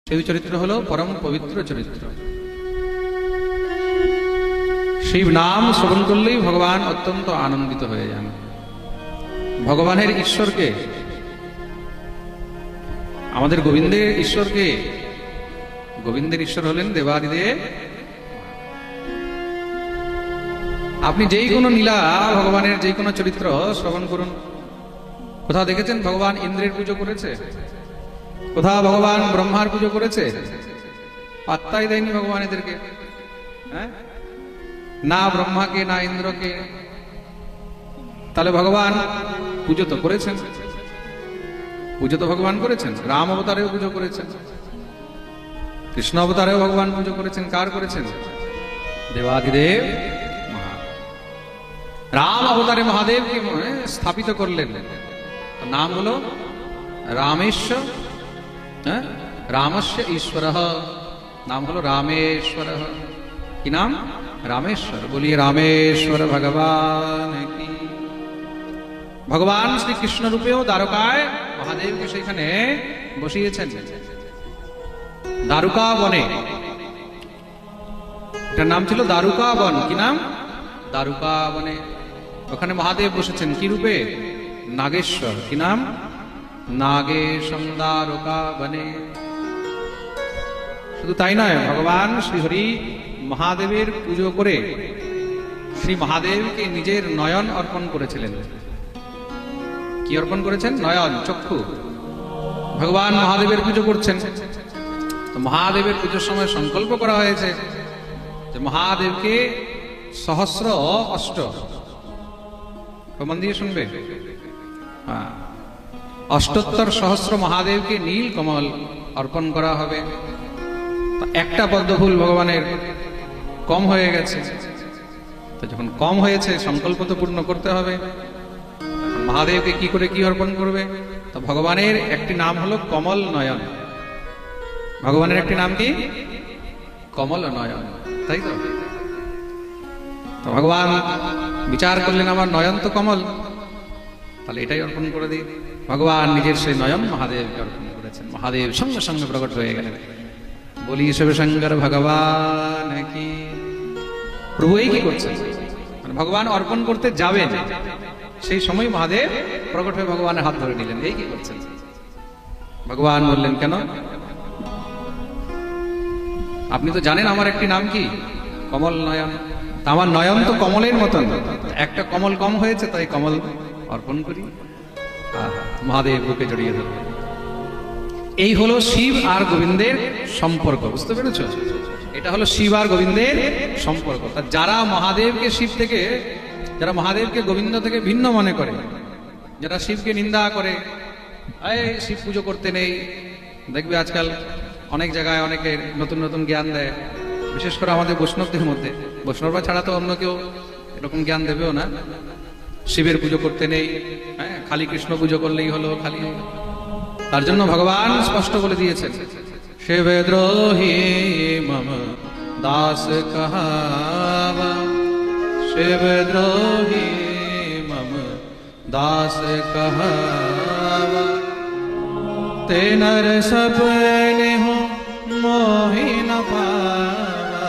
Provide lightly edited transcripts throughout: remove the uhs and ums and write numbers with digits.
সেই চরিত্র হলো পরম পবিত্র চরিত্র। শিব নাম শ্রবণ করলেই ভগবান অত্যন্ত আনন্দিত হয়ে যান। ভগবানের ঈশ্বরকে, আমাদের গোবিন্দের ঈশ্বরকে, গোবিন্দের ঈশ্বর হলেন দেবাদিদেব। আপনি যেই কোনো লীলা, ভগবানের যেই কোনো চরিত্র শ্রবণ করুন। কোথাও দেখেছেন ভগবান ইন্দ্রের পুজো করেছে? কোথাও ভগবান ব্রহ্মার পুজো করেছে? পাত্তাই দেয়নি ভগবান এদেরকে। হ্যাঁ, না ব্রহ্মাকে না ইন্দ্রকে। তাহলে ভগবান পুজো তো করেছেন, পুজো তো ভগবান করেছেন। রাম অবতারেও পুজো করেছেন, কৃষ্ণ অবতারেও ভগবান পুজো করেছেন। কার করেছেন? দেবাদিদেব মহাদেব। রাম অবতারে মহাদেবকে স্থাপিত করলেন, নাম হলো রামেশ্বর। রামস্য ঈশ্বর, নাম হলো রামেশ্বর। কি নাম? রামেশ্বর। বলিয়ে রামেশ্বর ভগবান কি। ভগবান শ্রীকৃষ্ণ রূপেও দ্বারকায় মহাদেবকে সেখানে বসিয়েছেন, দ্বারকা বনে। এটার নাম ছিল দ্বারকা বন। কি নাম? দ্বারকা বনে। ওখানে মহাদেব বসেছেন কি রূপে? নাগেশ্বর। কি নাম? নাগেশম দ্বারকা বনে। শুধু তাই নয়, ভগবান শ্রীহরি মহাদেবের পুজো করে শ্রী মহাদেবকে নিজের নয়ন অর্পণ করেছিলেন। কি অর্পণ করেছেন? নয়ন, চক্ষু। ভগবান মহাদেবের পুজো করছেন, তো মহাদেবের পুজোর সময় সংকল্প করা হয়েছে যে মহাদেবকে সহস্র অষ্ট, মন দিয়ে শুনবে, অষ্টোত্তর সহস্র মহাদেবকে নীল কমল অর্পণ করা হবে। একটা পদ্মফুল ভগবানের কম হয়ে গেছে, তো যখন কম হয়েছে সংকল্প তো পূর্ণ করতে হবে। মহাদেবকে কি করে কি অর্পণ করবে? তো ভগবানের একটি নাম হলো কমল নয়ন। ভগবানের একটি নাম কি? কমল নয়ন, তাই তো? তো ভগবান বিচার করলেন আমার নয়ন তো কমল, তাহলে এটাই অর্পণ করে দিই। ভগবান নিজের সেই নয়ন মহাদেবকে অর্পণ করেছেন। মহাদেব সঙ্গে সঙ্গে প্রকট হয়ে গেলেন। বলি শিবশঙ্কর ভগবান কি। প্রভু এই কি করছেন? মানে ভগবান অর্পণ করতে যাবেন, সেই সময় মহাদেব প্রকট হয়ে ভগবানের হাত ধরে নিলেন। এই কি করছেন? ভগবান বললেন কেন? আপনি তো জানেন আমার একটি নাম কি? কমল নয়ন। আমার নয়ন তো কমলের মতন, একটা কমল কম হয়েছে, তাই কমল অর্পণ করি। মহাদেব বুকে জড়িয়ে ধরলেন। এই হলো শিব আর গোবিন্দের সম্পর্ক। বুঝতে পেরেছ? এটা হলো শিব আর গোবিন্দের সম্পর্ক। যারা মহাদেবকে শিব থেকে, যারা মহাদেবকে গোবিন্দ থেকে ভিন্ন মনে করে, যারা শিবকে নিন্দা করে, শিব পুজো করতে নেই, দেখবে আজকাল অনেক জায়গায় অনেকে নতুন নতুন জ্ঞান দেয়, বিশেষ করে আমাদের বৈষ্ণবদের মধ্যে। বৈষ্ণবরা ছাড়া তো অন্য কেউ এরকম জ্ঞান দেবেও না। শিবের পুজো করতে নেই, হ্যাঁ, খালি কৃষ্ণ পুজো করলেই হলো, খালি। তার জন্য ভগবান স্পষ্ট বলে দিয়েছেন, শিবদ্রোহী মম দাস কহাবা, শিবদ্রোহী মম দাস কহাবা, ते नर सपने हो मोहि न पावा,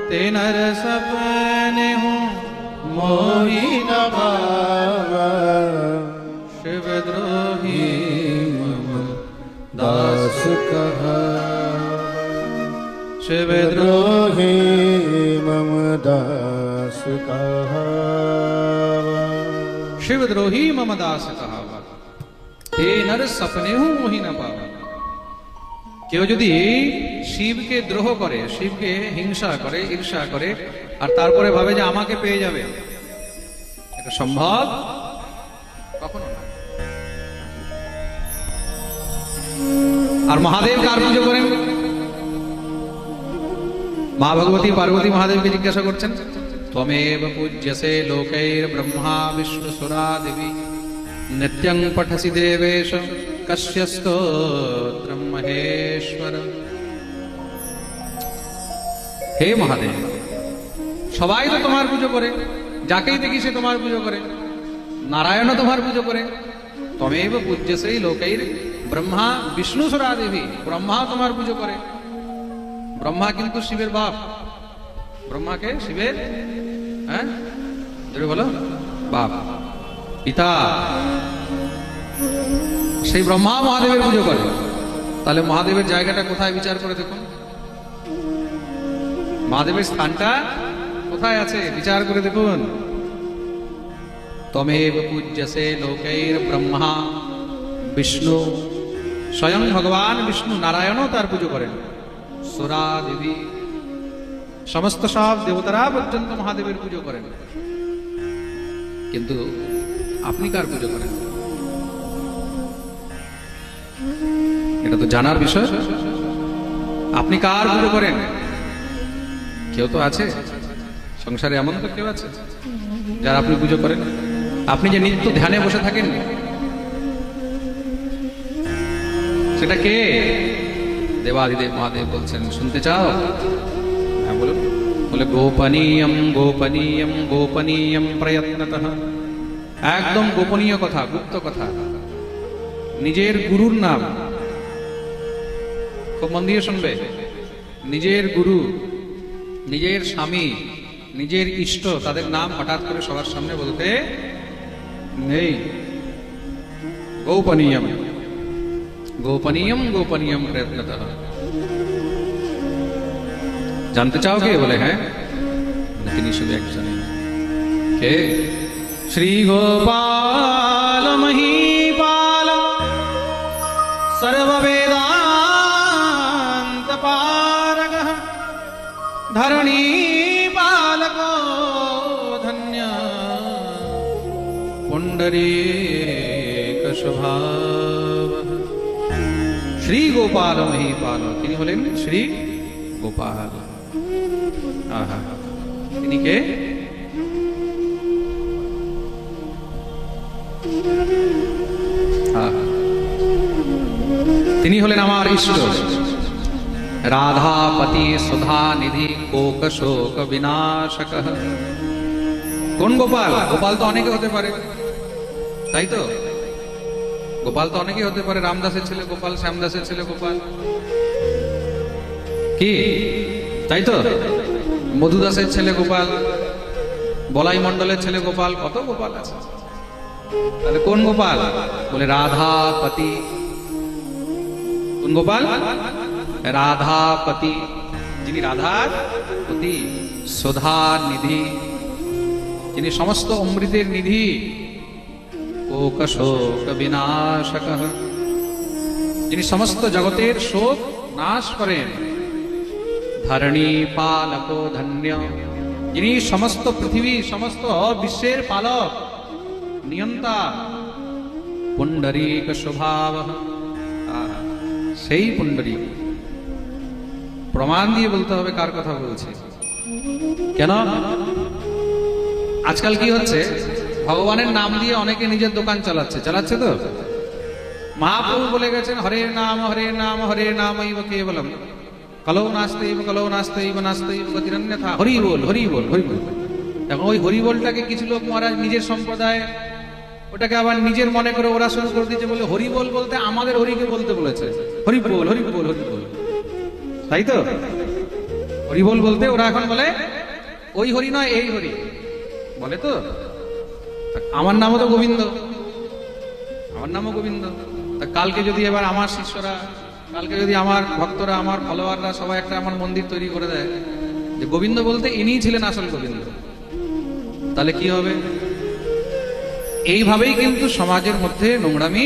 ते नर सपने हो मोहि न पावा, शिवद्रोही मम दास कहावा, शिवद्रोही मम दास कहावा, शिवद्रोही मम दास कहावा, হে নর সপনে হু মোহি না পাওয়া। কেউ যদি শিবকে দ্রোহ করে, শিবকে হিংসা করে, ঈর্ষা করে, আর তারপরে ভাবে যে আমাকে পেয়ে যাবে, এটা সম্ভব কখনো না। আর মহাদেব কার পুজো করেন? মা ভগবতী পার্বতী মহাদেবকে জিজ্ঞাসা করছেন, ত্বমেব পূজ্যসে লোকৈর ব্রহ্মা বিষ্ণু সুরা দেবী, নিত্যং পঠসি দেবেশ কস্য স্তোত্রম মহেশ্বর। হে মহাদেব, সবাই তো তোমার পুজো করে, যাকেই দেখি সে তোমার পুজো করে, নারায়ণও তোমার পুজো করে। ত্বমেব পূজ্যসে লোকৈর ব্রহ্মা বিষ্ণু সুরাদেবী, ব্রহ্মা তোমার পুজো করে। ব্রহ্মা কিন্তু শিবের বাপ, ব্রহ্মাকে শিবের হ্যাঁ জোরে বলো বাপ, পিতা। সেই ব্রহ্মা মহাদেবের পুজো করে। তাহলে মহাদেবের জায়গাটা কোথায় বিচার করে দেখুন, মহাদেবের স্থানটা কোথায় আছে বিচার করে দেখুন। তমেব পূজ্যসে লোকের ব্রহ্মা বিষ্ণু, স্বয়ং ভগবান বিষ্ণু নারায়ণও তার পুজো করেন। সুরা দেবী, সমস্ত সব দেবতারা পর্যন্ত মহাদেবের পুজো করেন। কিন্তু আপনি কার পুজো করেন? এটা তো জানার বিষয়। আপনি কার পুজো করেন? কেউ তো আছে সংসারে, এমন তো কেউ আছে যার আপনি পুজো করেন? আপনি যে নিত্য ধ্যানে বসে থাকেন, সেটা কে? দেবাদিদেব মহাদেব বলছেন, শুনতে চাও? হ্যাঁ বলুন। বলে গোপনীয়ম গোপনীয়ম গোপনীয়ম প্রয়ত্নতঃ, একদম গোপনীয় কথা, গুপ্ত কথা। নিজের গুরুর নাম, খুব মন দিয়ে শুনবে, নিজের গুরু, নিজের স্বামী, নিজের ইষ্ট, তাদের নাম হঠাৎ করে সবার সামনে বলতে নেই। গোপনীয়ম গোপনীয়ম গোপনীয়ম প্রয়ত্নতঃ। জানতে চাও কে? বলে হ্যাঁ। তিনি শুধু একজন, কে? শ্রী গোপাল মহীপাল সর্ববেদান্ত পারগঃ ধরণী পালকো ধন্য পুণ্ডরীক স্বভাবঃ। শ্রী গোপাল মহীপাল, তিনি হলেন শ্রী গোপাল। আহা, তিনি কে? তিনি হলেন আমার ইষ্ট, রাধাপতি সুধা নিধি কোক শোক বিনাশক। কোন গোপাল? গোপাল তো অনেকে হতে পারে, তাই তো? গোপাল তো অনেকে হতে পারে। রামদাসের ছেলে গোপাল, শ্যামদাসের ছেলে গোপাল, কি তাই তো? মধুদাসের ছেলে গোপাল, বলাই মণ্ডলের ছেলে গোপাল, কত গোপাল আছে। তাহলে কোন গোপাল? বলে রাধাপতি। কোন গোপাল? রাধাপতি, যিনি রাধার পতি। সুধা নিধি, যিনি সমস্ত অমৃতের নিধি। কোক শোক বিনাশক, যিনি সমস্ত জগতের শোক নাশ করেন। ধরণী পালকো ধন্য, যিনি সমস্ত পৃথিবী, সমস্ত বিশ্বের পালক, নিয়ন্তা। পুণ্ডরীক স্বভাব, সেই পুণ্ডরীক। প্রমাণ দিয়ে বলতে হবে কার কথা বলছে। কেন? আজকাল কি হচ্ছে, ভগবানের নাম দিয়ে অনেকে নিজের দোকান চালাচ্ছে, চালাচ্ছে তো। মহাপ্রভু বলে গেছেন, হরে নাম হরে নাম হরে নামৈব কেবলম কলৌ নাস্তেইব কলৌ নাস্তেইব নাস্তেইব গতিরন্যথা। হরি বল হরি বল হরি বল। এখন ওই হরি বলটাকে কিছু লোক মহারাজ নিজের সম্প্রদায় ওটাকে আবার নিজের মনে করে ওরা শুরু করে দিয়েছে, বলে হরি বল বলতে আমাদের হরিকে বলতে বলেছে। হরি বল হরি বল হরি বল, তাই তো? হরি বল বলতে ওরা এখন বলে ওই হরি নয় এই হরি বলে। তো আমার নামও তো গোবিন্দ, আমার নামও গোবিন্দ। তা কালকে যদি এবার আমার শিষ্যরা, কালকে যদি আমার ভক্তরা, আমার ফলোয়াররা সবাই একটা আমার মন্দির তৈরি করে দেয় যে গোবিন্দ বলতে ইনিই ছিলেন আসল গোবিন্দ, তাহলে কি হবে? এইভাবেই কিন্তু সমাজের মধ্যে নোংরামি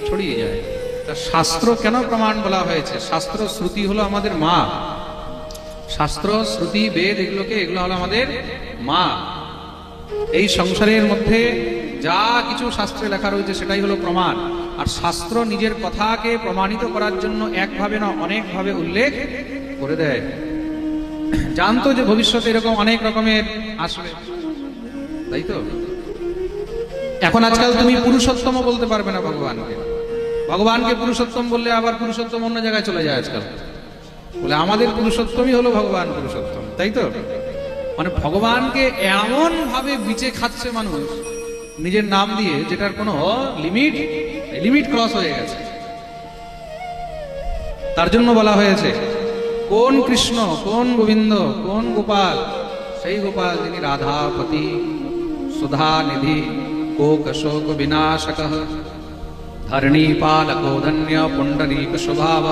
ছড়িয়ে যায়। তা শাস্ত্র কেন প্রমাণ বলা হয়েছে? শাস্ত্র শ্রুতি হলো আমাদের মা। শাস্ত্র শ্রুতি বেদ এগুলো হলো আমাদের মা। এই সংসারের মধ্যে যা কিছু শাস্ত্রে লেখা রয়েছে সেটাই হলো প্রমাণ। আর শাস্ত্র নিজের কথাকে প্রমাণিত করার জন্য একভাবে না অনেকভাবে উল্লেখ করে দেয়। জানতো যে ভবিষ্যতে এরকম অনেক রকমের আসবে, তাই তো? এখন আজকাল তুমি পুরুষোত্তম বলতে পারবে না ভগবানকে। ভগবানকে পুরুষোত্তম বললে আবার পুরুষোত্তম অন্য জায়গায় চলে যায় আজকাল। বলে আমাদের পুরুষোত্তমই হলো ভগবান পুরুষোত্তম, তাই তো? মানে ভগবানকে এমন ভাবে বিচে খাচ্ছে মানুষ নিজের নাম দিয়ে, যেটার কোনো লিমিট ক্রস হয়ে গেছে। তার জন্য বলা হয়েছে কোন কৃষ্ণ, কোন গোবিন্দ, কোন গোপাল? সেই গোপাল যিনি রাধাপতি, সুধা নিধি, কোক শোক বিনাশক, ধরণী পালকো ধন্য পুণ্ডরীক স্বভাব,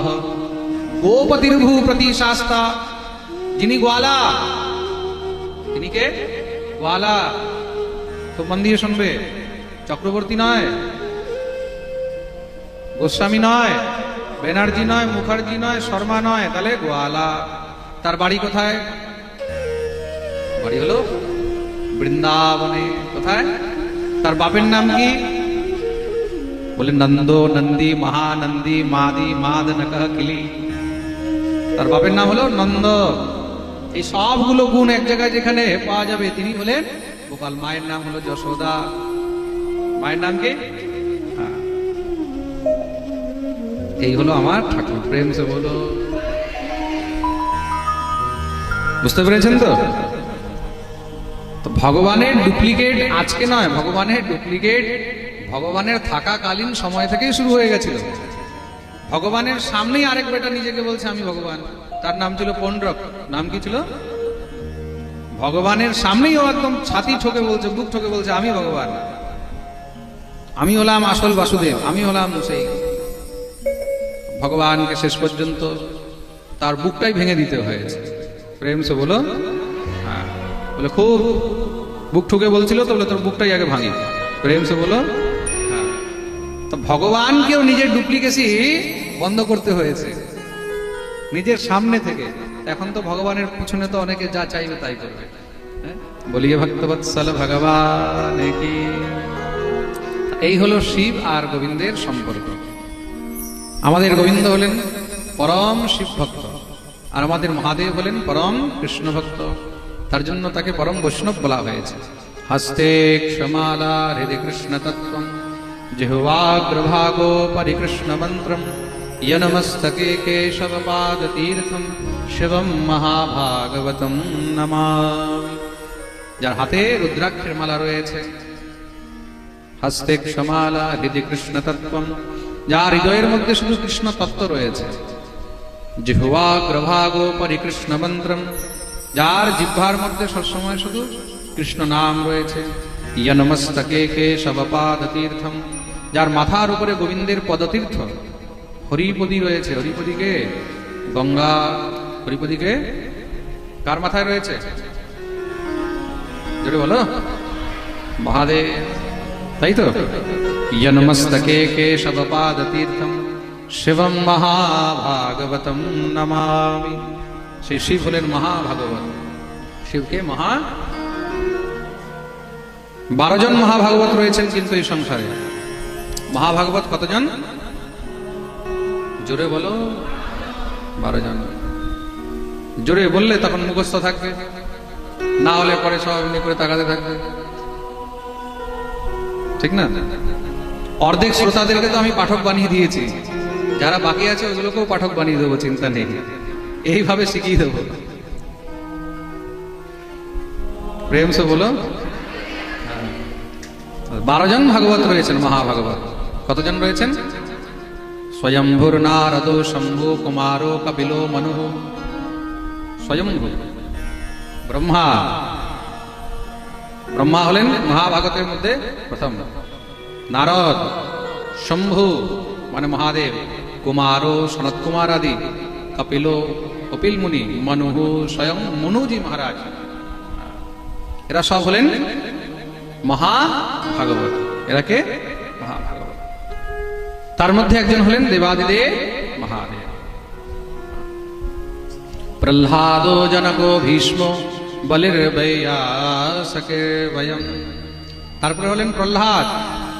গোপতির্ভূ প্রতি শাস্তা, যিনি গোয়ালা। তিনি কে? গোয়ালা। তো মন দিয়ে শুনবে, চক্রবর্তী নয়, গোস্বামী নয়, ব্যানার্জি নয়, মুখার্জি নয়, শর্মা নয়, তাহলে গোয়ালা। তার বাড়ি কোথায়? বাড়ি হলো বৃন্দাবনে। কোথায়? তার বাপের নাম কি? বলে নন্দ, নন্দী, মহানন্দী, মাদি, মাদনক, কিলি। তার বাপের নাম হলো নন্দ। এই সবগুলো গুণ এক জায়গায় যেখানে পাওয়া যাবে, তিনি হলেন গোপাল। মায়ের নাম হলো যশোদা। মায়ের নাম কি? এই হলো আমার ঠাকুর। প্রেম সে বলো। বুঝতে পেরেছেন তো? তো ভগবানের ডুপ্লিকেট আজকে নয়, ভগবানের ডুপ্লিকেট ভগবানের থাকাকালীন সময় থেকেই শুরু হয়ে গেছিল। ভগবানের সামনেই আরেক বেটা নিজেকে বলছে আমি ভগবান। তার নাম ছিল পণ্ডরক। নাম কি ছিল? ভগবানের সামনেই ও একদম ছাতি ঠোকে বলছে, বুক ঠোকে বলছে আমি ভগবান, আমি হলাম আসল বাসুদেব, আমি হলাম সেই ভগবানকে। শেষ পর্যন্ত তার বুকটাই ভেঙে দিতে হয়েছে। প্রেম সে বলো। হ্যাঁ, বলে খুব বুক ঠুকে বলছিল তো, বলে তোর বুকটাই আগে ভাঙি। প্রেম সে বলো। হ্যাঁ, তো ভগবানকেও নিজের ডুপ্লিকেসি বন্ধ করতে হয়েছে নিজের সামনে থেকে। এখন তো ভগবানের পিছনে তো অনেকে যা চাইবে তাই করবে। বলিয়ে ভক্তবৎসল ভগবান কি। এই হলো শিব আর গোবিন্দের সম্পর্ক। আমাদের গোবিন্দ হলেন পরম শিব ভক্ত, আর আমাদের মহাদেব হলেন পরম কৃষ্ণ ভক্ত। তার জন্য তাকে পরম বৈষ্ণব বলা হয়েছে। হস্তে ক্ষমালা হৃদে কৃষ্ণ তত্ত্বম, জিহ্বাগ্রভাগো পরিকৃষ্ণ মন্ত্রম, ইয়নমস্তকে কেশব পাদ তীর্থম, শিবম মহাভাগবতম নমামি। যার হাতে রুদ্রাক্ষের মালা রয়েছে, হস্তে ক্ষমালা হৃদে কৃষ্ণ তত্ত্বম, যার হৃদয়ের মধ্যে শুধু কৃষ্ণ তত্ত্ব রয়েছে, জিহ্বাগ্রভাগো পরিকৃষ্ণ মন্ত্রম, যার জিহ্বার মধ্যে সবসময় শুধু কৃষ্ণ নাম রয়েছে, ইয়নমস্তকে কেশব পাদ তীর্থম, যার মাথার উপরে গোবিন্দের পদতীর্থ হরিপদি রয়েছে। হরিপদিকে গঙ্গা, হরিপদিকে কার মাথায় রয়েছে? জোরে বলো, মহাদেব। তাই তো, ইয়নমস্তকে কেশব পাদ তীর্থম, শিবম মহাভাগবতম নমামি। সেই শিব হলেন মহাভাগবত। শিবকে 12 জন মহাভাগবত রয়েছেন কিন্তু এই সংসারে। মহাভাগবত কতজন? জোরে বলো। 12 জন। জোরে বললে তখন মুখস্থ থাকবে, না হলে পরে সব এমনি করে তাকাতে থাকবে, ঠিক না? অর্ধেক শ্রোতাদেরকে তো আমি পাঠক বানিয়ে দিয়েছি, যারা বাকি আছে ওগুলোকেও পাঠক বানিয়ে দেবো, চিন্তা নেই। এইভাবে শিখিয়ে দেবো। প্রেম সে বলো। 12 জন ভাগবত রয়েছেন মহাভাগবত। কতজন রয়েছেন? স্বয়ম্ভুর নারদো শম্ভু কুমারো কপিলো মনু। স্বয়ম্ভু ব্রহ্মা। ব্রহ্মা হলেন মহাভাগবতের মধ্যে প্রথম। নারদ, শম্ভু মানে মহাদেব, কুমারো সনত কুমার আদি, কপিলো কপিল মুনি, মনুহু স্বয়ং মনুজি মহারাজ। এরা সব হলেন মহাভাগবত। এরা কে? মহাভাগবত। তার মধ্যে একজন হলেন দেবাদিদেব মহাদেব। প্রহ্লাদো জনকো ভীষ্ম বলির্বৈয়াসকে বয়ম। তারপরে হলেন প্রহ্লাদ।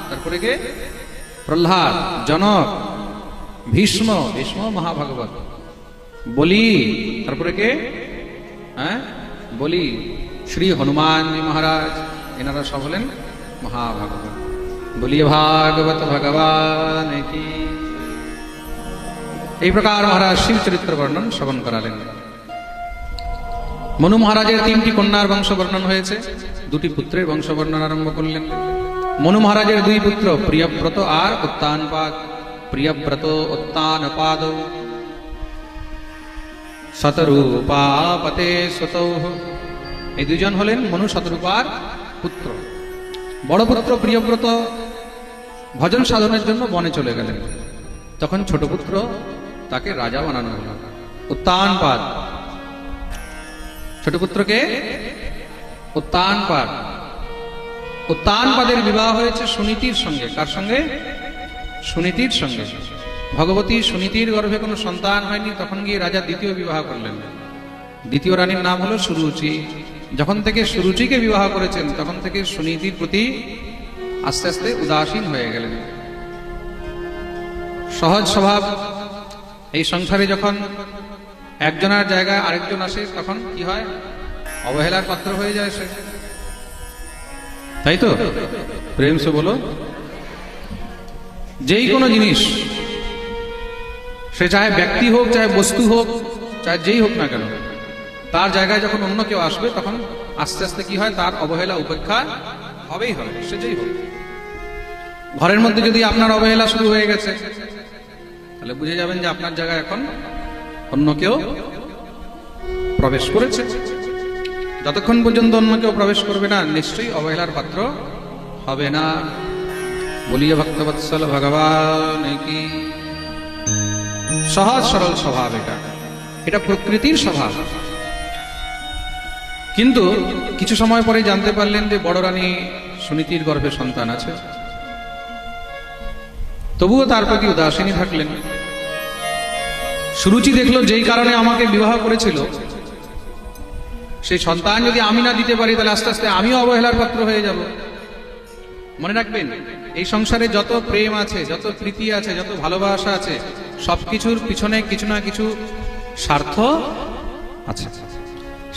তারপরে কে? প্রহ্লাদ, জনক, ভীষ্ম, ভীষ্ম মহাভাগবত, বলি। তারপরে কে? হ্যাঁ, বলি, শ্রী হনুমানজি মহারাজ। এনারা সব হলেন মহাভাগবত। বলিয়ে ভাগবত ভগবান কি। এই প্রকার মহারাজ শিব চরিত্র বর্ণন শ্রবণ করালেন। মনু মহারাজের 3টি কন্যার বংশ বর্ণন হয়েছে, 2টি পুত্রের বংশ বর্ণন আরম্ভ করলেন। মনু মহারাজের 2 পুত্র প্রিয়ব্রত আর উত্তানপাদ। প্রিয়ব্রত উত্তানপাদ শতরূপাপতে সুতৌ। এই দুইজন হলেন মনু শতরূপার পুত্র। বড় পুত্র প্রিয়ব্রত ভজন সাধনের জন্য বনে চলে গেলেন। তখন ছোট পুত্র তাকে রাজা বানানো হলো, উত্তানপাদ। ছোট পুত্রকে উত্তানপাদ। উত্তানপাদের বিবাহ হয়েছে সুনীতির সঙ্গে। কার সঙ্গে? সুনীতির সঙ্গে। ভগবতী সুনীতির গর্ভে কোনো সন্তান হয়নি, তখন গিয়ে রাজা দ্বিতীয় বিবাহ করলেন। দ্বিতীয় রানীর নাম হলো সুরুচি। যখন থেকে সুরুচিকে বিবাহ করেছেন তখন থেকে সুনীতির প্রতি আস্তে আস্তে উদাসীন হয়ে গেলেন। সহজ স্বভাব। এই সংসারে যখন একজনের জায়গায় আরেকজন আসে তখন কি হয়? অবহেলার পাত্র হয়ে যায় সে, তাই তো? প্রেম সে বলো। যেই কোনো জিনিস, সে চাহে ব্যক্তি হোক, চাহে বস্তু হোক, চাহে যেই হোক না কেন, তার জায়গায় যখন অন্য কেউ আসবে তখন আস্তে আস্তে কি হয়? তার অবহেলা উপেক্ষা হবেই হবে, সে যেই হোক। ঘরের মধ্যে যদি আপনার অবহেলা শুরু হয়ে গেছে তাহলে বুঝে যাবেন যে আপনার জায়গায় এখন অন্য কেউ প্রবেশ করেছে। যতক্ষণ পর্যন্ত অন্য কেউ প্রবেশ করবে না নিশ্চয়ই অবহেলার পাত্র হবে না। বলিয়ে ভক্তবৎসল ভগবান কি। সহজ সরল স্বভাব এটা, এটা প্রকৃতির স্বভাব। কিন্তু কিছু সময় পরে জানতে পারলেন যে বড় রানী সুনীতির গর্ভে সন্তান আছে, তবুও তার প্রতি উদাসীনী থাকলেন। সুরুচি দেখলো যেই কারণে আমাকে বিবাহ করেছিল সেই সন্তান যদি আমি না দিতে পারি তাহলে আস্তে আস্তে আমিও অবহেলার পাত্র হয়ে যাব। মনে রাখবেন, এই সংসারে যত প্রেম আছে, যত প্রীতি আছে, যত ভালোবাসা আছে, সবকিছুর পিছনে কিছু না কিছু স্বার্থ আছে।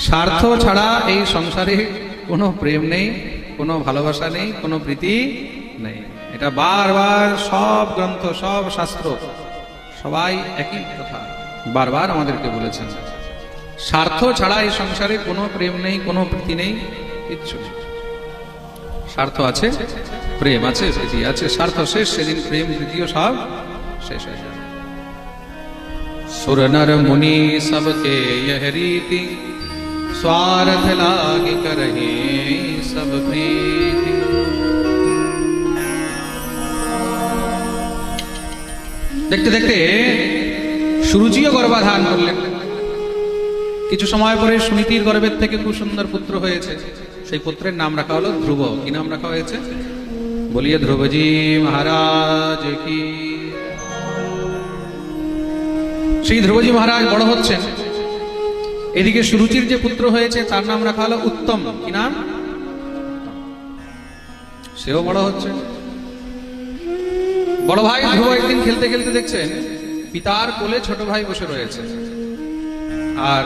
স্বার্থ ছাড়া এই সংসারে কোনো প্রেম নেই, কোনো ভালোবাসা নেই, কোনো প্রীতি নেই। এটা বারবার সব গ্রন্থ, সব শাস্ত্র সবাই একই কথা বারবার আমাদেরকে বলেছেন। স্বার্থ ছাড়া এই সংসারে কোনো প্রেম নেই, কোনো প্রীতি নেই, কিচ্ছু নেই। স্বার্থ আছে, প্রেম আছে, প্রীতি আছে। স্বার্থ শেষ, সেদিন প্রেম প্রীতিও সব শেষ হয়ে যাবে। সুর নর মুনি সবকে यह रीति, स्वार्थ लागे करहि सब प्रीति। দেখতে দেখতে সুরুচিও গর্ভাধান করলেন। কিছু সময় পরে সুনীতির গর্ভের থেকে খুব সুন্দর পুত্র হয়েছে। সেই পুত্রের নাম রাখা হলো ধ্রুব। কি নাম রাখা হয়েছে? বলিয়ে ধ্রুবজি মহারাজ কি। সেই ধ্রুবজি মহারাজ বড় হচ্ছেন। এদিকে সুরুচির যে পুত্র হয়েছে তার নাম রাখা হলো উত্তম। কি নাম? সেও বড় হচ্ছে। বড় ভাই ধ্রুব একদিন খেলতে খেলতে দেখছেন পিতার কোলে ছোট ভাই বসে রয়েছে, আর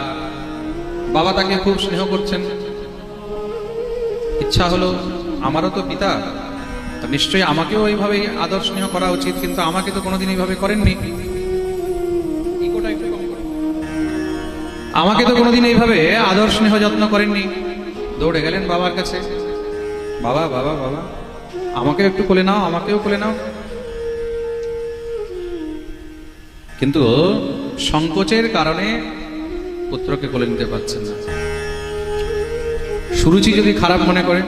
বাবা তাকে খুব স্নেহ করছেন। ইচ্ছা হলো আমারও তো পিতা, তো নিশ্চয়ই আমাকেও এইভাবে আদর স্নেহ করা উচিত, কিন্তু আমাকে তো কোনোদিন এইভাবে করেননি। আমাকে তো কোনোদিন এইভাবে আদর স্নেহ যত্ন করেননি। দৌড়ে গেলেন বাবার কাছে, বাবা বাবা বাবা আমাকে একটু কোলে নাও, আমাকেও কোলে নাও। কিন্তু সংকোচের কারণে পুত্রকে কোলে নিতে পারছেন না। সুরুচি যদি খারাপ মনে করে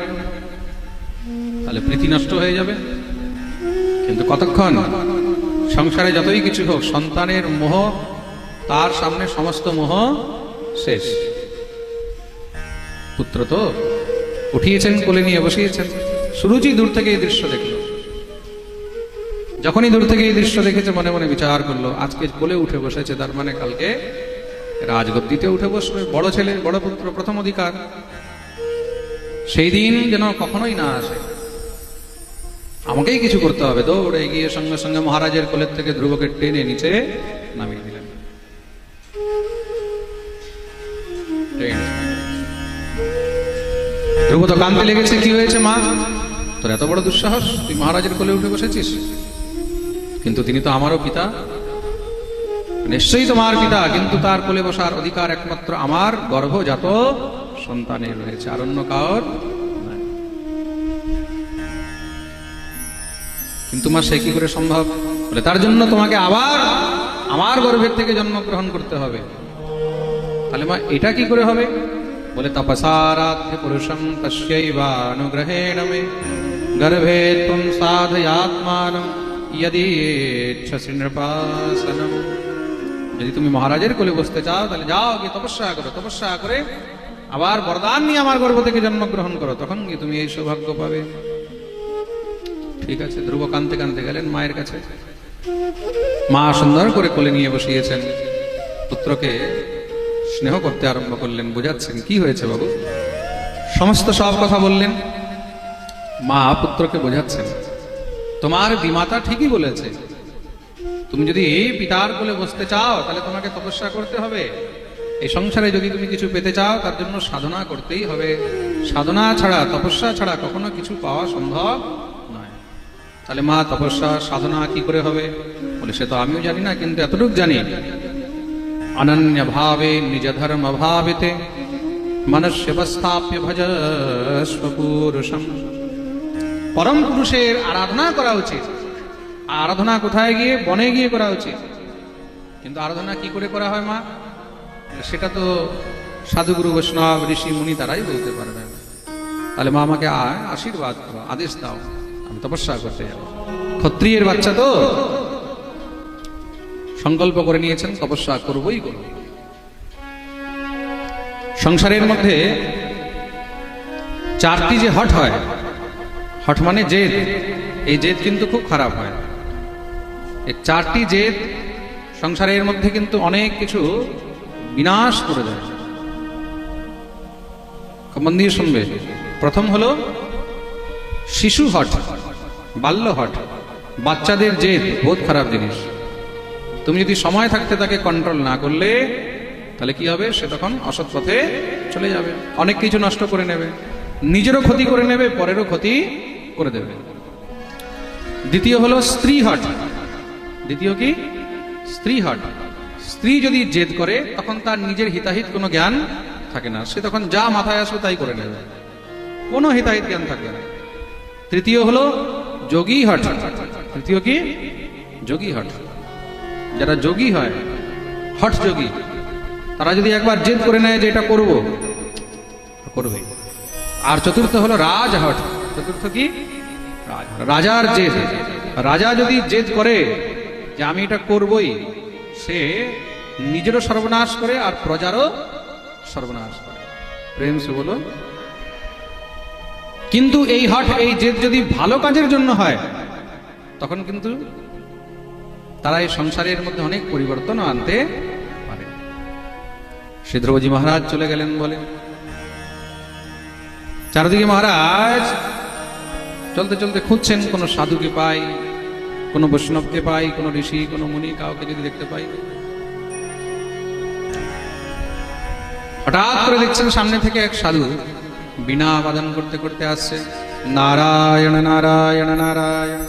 তাহলে প্রীতি নষ্ট হয়ে যাবে। কিন্তু কতক্ষণ? সংসারে যতই কিছু হোক, সন্তানের মোহ, তার সামনে সমস্ত মোহ শেষ। পুত্র তো উঠিয়েছেন, কোলে নিয়ে বসিয়েছেন। সুরুচি দূর থেকে এই দৃশ্য দেখল। যখনই দূর থেকে এই দৃশ্য দেখেছে মনে মনে বিচার করলো, আজকে কোলে উঠে বসেছে, তার মানে কালকে রাজগদ্দিতে উঠে বসবে। বড় ছেলে, বড় পুত্র, প্রথম অধিকার। সেই দিন যেন কখনোই না আসে, আমাকেই কিছু করতে হবে। দৌড়ে গিয়ে সঙ্গে সঙ্গে মহারাজের কোলের থেকে ধ্রুবকে টেনে নিচে নামিয়ে দিলেন। ধ্রুব তো কাঁদতে লেগেছে। কি হয়েছে মা? তোর এত বড় দুঃসাহস, তুই মহারাজের কোলে উঠে বসেছিস? কিন্তু তিনি তো আমারও পিতা। নিশ্চয়ই তোমার পিতা, কিন্তু তার কোলে বসার অধিকার একমাত্র আমার গর্ভজাত সন্তানের রয়েছে, আর অন্য কার নাই। কিন্তু মা সে কি করে সম্ভব? বলে তার জন্য তোমাকে আবার আমার গর্ভের থেকে জন্মগ্রহণ করতে হবে। তাহলে মা এটা কি করে হবে? বলে তপসারাধ্য পুরুষম তস্যৈবানুগ্রহেণ মে গর্ভে ত্বং সাধয়াত্মানম यदि इच्छसि नृपासनम। যদি তুমি মহারাজের কোলে বসতে চাও তাহলে যাও গিয়ে তপস্যা করো, তপস্যা করে আবার বরদান নিয়ে আমার গর্ভ থেকে জন্মগ্রহণ করো, তখন গিয়ে তুমি এই সৌভাগ্য পাবে। ঠিক আছে, ধ্রুব কাঁদতে কাঁদতে গেলেন মায়ের কাছে। মা সুন্দর করে কোলে নিয়ে বসিয়েছেন, পুত্রকে স্নেহ করতে আরম্ভ করলেন, বোঝাচ্ছেন কি হয়েছে বাবু, সমস্ত সব কথা বললেন। মা পুত্রকে বোঝাচ্ছেন তোমার বিমাতা ঠিকই বলেছে, তুমি যদি পিতার কোলে বসতে চাও তাহলে তোমাকে তপস্যা করতে হবে। এই সংসারে যদি তুমি কিছু পেতে চাও তার জন্য সাধনা করতেই হবে, সাধনা ছাড়া তপস্যা ছাড়া কখনো কিছু পাওয়া সম্ভব নয়। তাহলে মা তপস্যা সাধনা কি করে হবে? বলে সে তো আমিও জানি না, কিন্তু এতটুকু জানি অনন্য ভাবে নিজ ধর্ম ভাবিতে মনুষ্যবস্থাপ্য ভজস্ব পুরুষম। পরম পুরুষের আরাধনা করা উচিত। আরাধনা কোথায় গিয়ে? বনে গিয়ে করা উচিত। কিন্তু আরাধনা কি করে করা হয় মা? সেটা তো সাধুগুরু বৈষ্ণব ঋষি মুনি তারাই বলতে পারবে। তাহলে মা আমাকে আশীর্বাদ করো, আদেশ দাও, আমি তপস্যা করতে যাব। ক্ষত্রিয়ের বাচ্চা তো সংকল্প করে নিয়েছেন তপস্যা করবই করব। সংসারের মধ্যে চারটি যে হঠ হয়, হঠ মানে জেদ, এই জেদ কিন্তু খুব খারাপ হয়। এই চারটি জেদ সংসারের মধ্যে কিন্তু অনেক কিছু বিনাশ করে দেয়। খুব মন দিয়ে শুনবে। প্রথম হলো শিশু হঠ, বাল্য হঠ, বাচ্চাদের জেদ বহুত খারাপ জিনিস। তুমি যদি সময় থাকতে তাকে কন্ট্রোল না করলে তাহলে কি হবে? সে তখন অসৎ পথে চলে যাবে, অনেক কিছু নষ্ট করে নেবে, নিজেরও ক্ষতি করে নেবে, পরেরও ক্ষতি করে দেবে। দ্বিতীয় হলো স্ত্রী হঠ। দ্বিতীয় কি? স্ত্রী হঠ। স্ত্রী যদি জেদ করে তখন তার নিজের হিতাহিত কোনো জ্ঞান থাকে না, সে তখন যা মাথায় আসবে তাই করে নেবে, কোনো হিতাহিত জ্ঞান থাকবে না। তৃতীয় হলো যোগী হঠ। তৃতীয় কি? যোগী হঠ। যারা যোগী হয়, হঠ যোগী, তারা যদি একবার জেদ করে নেয় যে এটা করবো, করবে। আর চতুর্থ হলো রাজ হঠ। চতুর্থ কি? রাজার জেদ। রাজা যদি জেদ করে যে আমি এটা করবই, সে নিজেরও সর্বনাশ করে আর প্রজারও সর্বনাশ করে। প্রেম সে বলো। কিন্তু এই হঠ, এই জেদ যদি ভালো কাজের জন্য হয় তখন কিন্তু তারা এই সংসারের মধ্যে অনেক পরিবর্তন আনতে পারে। শ্রী ধ্রুবজি মহারাজ চলে গেলেন বলে। চারদিকে মহারাজ চলতে চলতে খুঁজছেন কোন সাধুকে পাই, কোন বৈষ্ণবকে পাই, কোন ঋষি, কোন মুনি, কাউকে যদি দেখতে পাই। হঠাৎ করে দেখছেন সামনে থেকে এক সাধু বীণা বাদন করতে করতে আসছে। নারায়ণ নারায়ণ নারায়ণ।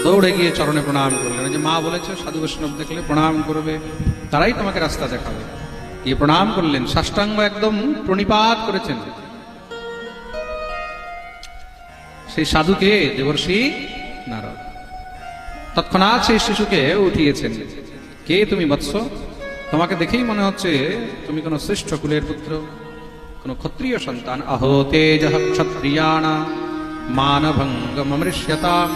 দৌড়ে গিয়ে চরণে প্রণাম করলেন। যে মা বলেছে সাধু বৈষ্ণব দেখলে প্রণাম করবে, তারাই তোমাকে রাস্তা দেখাবে। গিয়ে প্রণাম করলেন, সাষ্টাঙ্গ একদম প্রণিপাত করেছেন। সেই সাধুকে দেবর্ষি নারদ। তৎক্ষণাৎ সেই শিশুকে উঠিয়েছেন। কে তুমি বৎস? তোমাকে দেখেই মনে হচ্ছে তুমি কোন শ্রেষ্ঠ কুলের পুত্র, কোন ক্ষত্রিয় সন্তান। আহো তেজঃ ক্ষত্রিয়াণা মানভঙ্গমৃষ্যতাম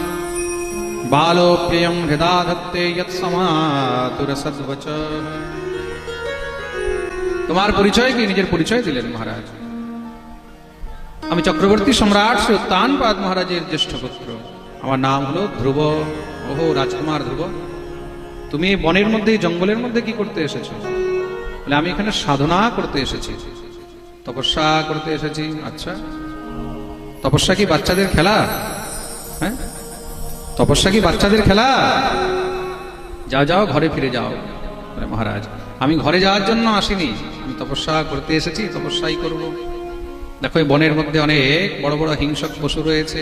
বালোপ্যয়ং হৃদা ধত্তে যৎ সমাতুর সদ্বচ। তোমার পরিচয় কি? নিজের পরিচয় দিলেন মহারাজ। আমি চক্রবর্তী সম্রাট শ্রী উত্তানপাদ মহারাজের জ্যেষ্ঠ পুত্র, আমার নাম হলো ধ্রুব। ওহো রাজকুমার ধ্রুব, তুমি বনের মধ্যে, জঙ্গলের মধ্যে কি করতে এসেছো? বলে আমি এখানে সাধনা করতে এসেছি, তপস্যা করতে এসেছি। আচ্ছা, তপস্যা কি বাচ্চাদের খেলা? হ্যাঁ, তপস্যা কি বাচ্চাদের খেলা? যাও যাও, ঘরে ফিরে যাও। বলে মহারাজ আমি ঘরে যাওয়ার জন্য আসিনি, আমি তপস্যা করতে এসেছি, তপস্যাই করব। দেখো এই বনের মধ্যে অনেক বড় বড় হিংসক পশু রয়েছে,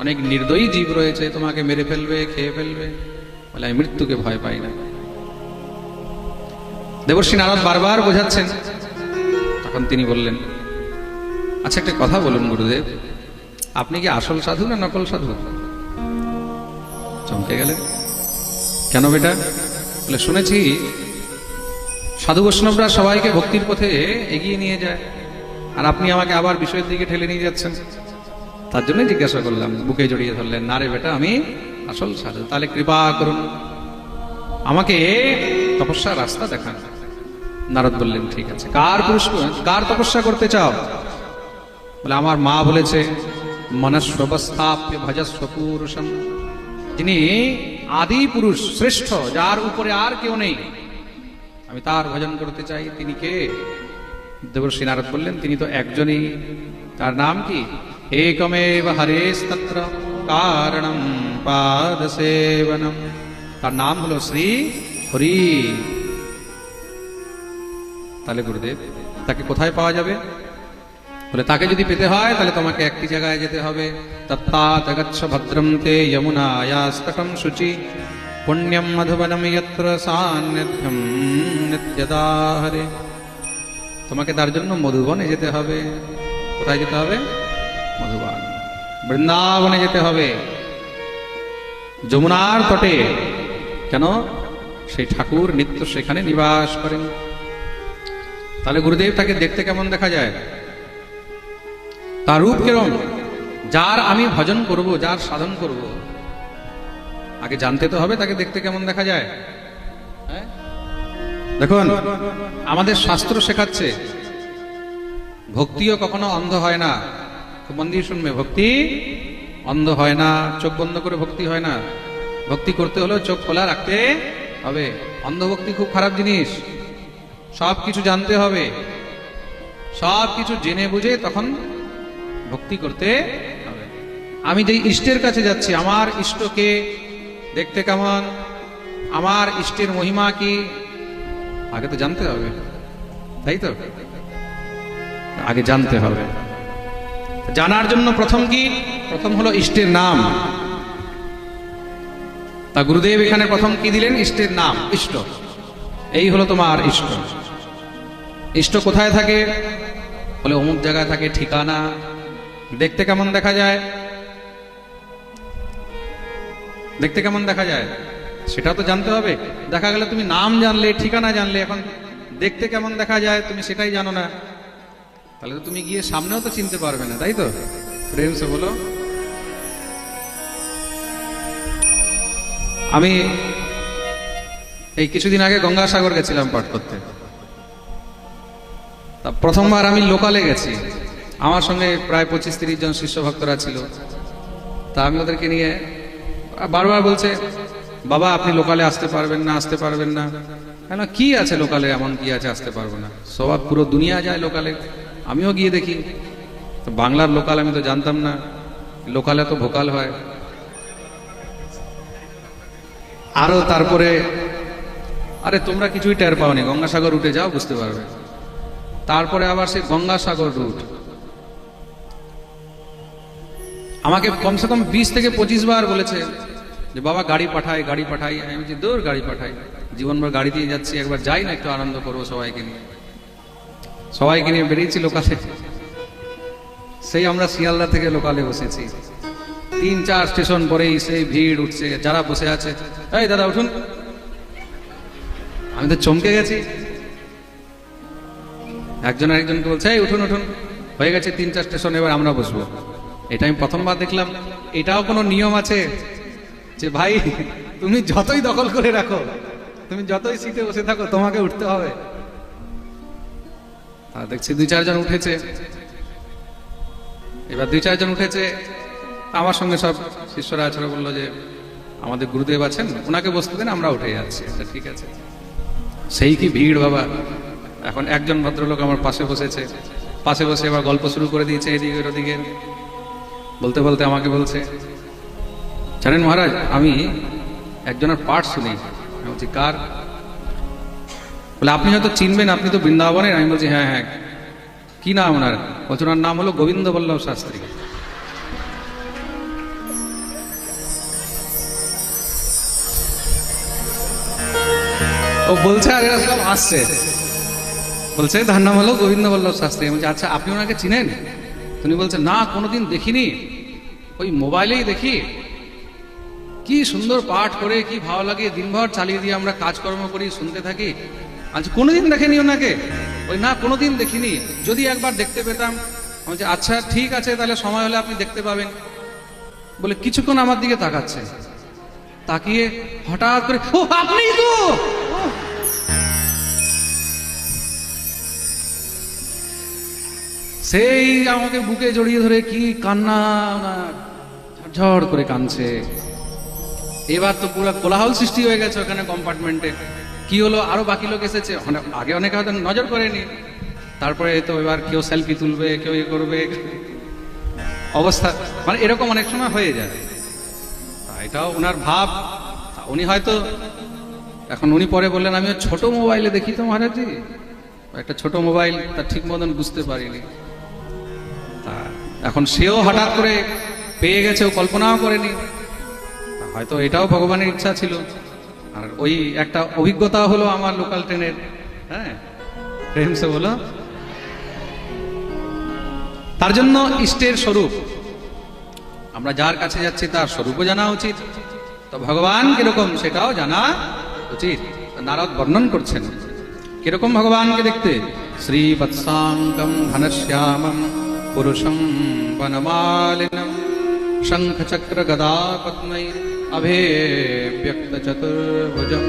অনেক নির্দয়ী জীব রয়েছে, তোমাকে মেরে ফেলবে, খেয়ে ফেলবে। বলে আমি মৃত্যুকে ভয় পাই না। দেবর্ষি নারদ বারবার বোঝাচ্ছেন। তখন তিনি বললেন, আচ্ছা একটা কথা বলুন গুরুদেব, আপনি কি আসল সাধু না নকল সাধু? চমকে গেলেন। কেন বেটা? বলে শুনেছি সাধু বৈষ্ণবরা সবাইকে ভক্তির পথে এগিয়ে নিয়ে যায়, আর আপনি আমাকে আবার বিষয়ের দিকে ঠেলে নিয়ে যাচ্ছেন। তার জন্য জিজ্ঞাসা করলাম, বুকে জড়িয়ে ধরলেন, না রে বেটা আমি আসল সাধু, তাহলে কৃপা করুন, আমাকে তপস্যার রাস্তা দেখান। নারদ বললেন, ঠিক আছে, কার তপস্যা করতে চাও? বলে, আমার মা বলেছে মনস্ববস্থাপ্য ভজস্ব পুরুষম, যিনি আদি পুরুষ, শ্রেষ্ঠ, যার উপরে আর কেউ নেই, আমি তার ভজন করতে চাই। তিনি কে? দেবর্ষি নারদ বললেন, তিনি তো একজনই, তার নাম কি? একমেব হরেস্তত্র কারণম পাদসেবনম, তার নাম হলো শ্রী হরি। তাহলে গুরুদেব, তাকে কোথায় পাওয়া যাবে? বলে, তাকে যদি পেতে হয় তাহলে তোমাকে একটি জায়গায় যেতে হবে। তত্তাৎ গচ্ছ ভদ্রম তে যমুনায়াস্তটম শুচি পুণ্যম মধুবনম যত্র সান্নিধ্যম নিত্যদা হরে। তোমাকে তার জন্য মধুবনে যেতে হবে। কোথায় যেতে হবে? মধুবন, বৃন্দাবনে যেতে হবে, যমুনার তটে। কেন? সেই ঠাকুর নিত্য সেখানে নিবাস করেন। তাহলে গুরুদেব, তাকে দেখতে কেমন দেখা যায়? তার রূপ কেরম? যার আমি ভজন করব, যার সাধন করব, আগে জানতে তো হবে তাকে দেখতে কেমন দেখা যায়। দেখুন, আমাদের শাস্ত্র শেখাচ্ছে ভক্তিও কখনো অন্ধ হয় না। খুব মন দিয়ে শুনবে, ভক্তি অন্ধ হয় না, চোখ বন্ধ করে ভক্তি হয় না। ভক্তি করতে হলেও চোখ খোলা রাখতে হবে। অন্ধভক্তি খুব খারাপ জিনিস। সব কিছু জানতে হবে, সব কিছু জেনে বুঝে তখন ভক্তি করতে হবে। আমি যেই ইষ্টের কাছে যাচ্ছি, আমার ইষ্টকে দেখতে কেমন, আমার ইষ্টের মহিমা কি, আগে তো জানতে হবে, তাই তো? আগে জানতে হবে। জানার জন্য প্রথম কি? প্রথম হলো ইষ্টের নাম। তা গুরুদেব এখানে প্রথম কি দিলেন? ইষ্টের নাম, ইষ্ট। এই হলো তোমার ইষ্ট। ইষ্ট কোথায় থাকে? বলে, অমুক জায়গায় থাকে, ঠিকানা। দেখতে কেমন দেখা যায়? দেখতে কেমন দেখা যায় সেটা তো জানতে হবে। দেখা গেল তুমি নাম জানলে, ঠিকানা জানলে, এখন দেখতে কেমন দেখা যায় তুমি সেটাই জানো না, তাহলে তো তুমি গিয়ে সামনেও তো চিনতে পারবে না, তাই তো? প্রেম সে বলো। আমি এই কিছুদিন আগে গঙ্গাসাগর গেছিলাম পাঠ করতে। তা প্রথমবার আমি লোকালে গেছি, আমার সঙ্গে প্রায় 25-30 জন শিষ্য ভক্তরা ছিল। তা আমি ওদেরকে নিয়ে, বারবার বলছে, বাবা আপনি লোকালে আসতে পারবেন না, আসতে পারবেন না। কেন, কি আছে লোকালে, এমন কি আছে আসতে পারবো না? সব পুরো দুনিয়া যায় লোকালে, আমিও গিয়ে দেখি। তো বাংলার লোকাল আমি তো জানতাম না, লোকালে তো ভোকাল হয়। আরো তারপরে, আরে তোমরা কিছুই টের পাওনি, গঙ্গাসাগর রুটে যাও বুঝতে পারবে। তারপরে আবার সেই গঙ্গাসাগর রুট আমাকে কমসে কম 20 থেকে 25 বার বলেছে যে বাবা গাড়ি পাঠাই, গাড়ি পাঠাই। আমি বলছি, দূর গাড়ি পাঠাই, জীবনভর গাড়ি দিয়ে যাচ্ছি, একবার যাই না, একটু আনন্দ করবো সবাইকে নিয়ে। সবাইকে নিয়ে বেরিয়েছি লোকালে। সেই আমরা শিয়ালদা থেকে লোকালে বসেছি, 3-4 স্টেশন পরেই সেই ভিড় উঠছে, যারা বসে আছে, এই দাদা উঠুন। আমি তো চমকে গেছি। একজন আরেকজনকে বলছে, এই উঠুন উঠুন, হয়ে গেছে 3-4 স্টেশন, এবার আমরা বসবো। এটা আমি প্রথমবার দেখলাম। এটাও কোনো নিয়ম আছে যে ভাই তুমি যতই দখল করে রাখো, তুমি যতই সিটে বসে থাকো, তোমাকে উঠতে হবে। দেখছি 2-4 জন উঠেছে। এবার 2-4 জন উঠেছে, আমার সঙ্গে সব শিষ্যরা আছে, বললো যে আমাদের গুরুদেব আছেন, ওনাকে বসতে দেন, আমরা উঠে যাচ্ছি। আচ্ছা ঠিক আছে। সেই কি ভিড় বাবা! এখন একজন ভদ্রলোক আমার পাশে বসেছে, পাশে বসে এবার গল্প শুরু করে দিয়েছে এদিকে ওদিকে। বলতে বলতে আমাকে বলছে, জানেন মহারাজ, আমি একজনের পাঠ শুনি। আমি বলছি, কার? বলে, আপনি হয়তো চিনবেন, আপনি তো বৃন্দাবনের। আমি বলছি, হ্যাঁ হ্যাঁ। কি নাম ওনার? বলছে, ওনার নাম হলো গোবিন্দ বল্লভ শাস্ত্রী। ও বলছে, আর এরা সব আসছে, বলছে তার নাম হলো গোবিন্দ বল্লভ শাস্ত্রী। আমি বলছি, আচ্ছা আপনি ওনাকে চিনেন? তিনি বলছে, না কোনোদিন দেখিনি, ওই মোবাইলেই দেখি। কি সুন্দর পাঠ করে, কি ভালো লাগে, দিনভর চালিয়ে দিয়ে আমরা কাজকর্ম করি, শুনতে থাকি। আচ্ছা কোনোদিন দেখেনি ওনাকে? ওই না, কোনোদিন দেখিনি, যদি একবার দেখতে পেতাম। আমি বলছি, আচ্ছা ঠিক আছে, তাহলে সময় হলে আপনি দেখতে পাবেন। বলে কিছুক্ষণ আমার দিকে তাকাচ্ছে, তাকিয়ে হঠাৎ করে, ও আপনিই তো! সেই আমাকে বুকে জড়িয়ে ধরে কি কান্না, ঝড় করে কাঁদছে। এবার তো পুরো কোলাহল সৃষ্টি হয়ে গেছে ওখানে কম্পার্টমেন্টে। কি হলো, আরো বাকি লোক এসেছে, আগে অনেকে হয়তো নজর করেনি। তারপরে তো এবার কেউ সেলফি তুলবে, কেউ ইয়ে করবে, অবস্থা মানে এরকম অনেক সময় হয়ে যায়। এটাও ওনার ভাব। উনি হয়তো এখন উনি পরে বললেন, আমি ছোট মোবাইলে দেখি তো মহারাজজি, একটা ছোট মোবাইল, তা ঠিক মতন বুঝতে পারিনি। তা এখন সেও হঠাৎ করে পেয়ে গেছে, ও কল্পনাও করেনি। হয়তো এটাও ভগবানের ইচ্ছা ছিল। আর ওই একটা অভিজ্ঞতা হলো আমার লোকাল ট্রেনের। হ্যাঁ, প্রেম সে বলো। তার জন্য ইষ্টের স্বরূপ, আমরা যার কাছে যাচ্ছি তার স্বরূপও জানা উচিত, তো ভগবান কিরকম সেটাও জানা উচিত। নারদ বর্ণন করছেন কিরকম ভগবানকে দেখতে। শ্রীবৎসাঙ্গম ঘনশ্যামম পুরুষম বনমালিনম শঙ্খ চক্র গদা পদ্মৈ অভেব্যক্ত চতুর্ভুজম।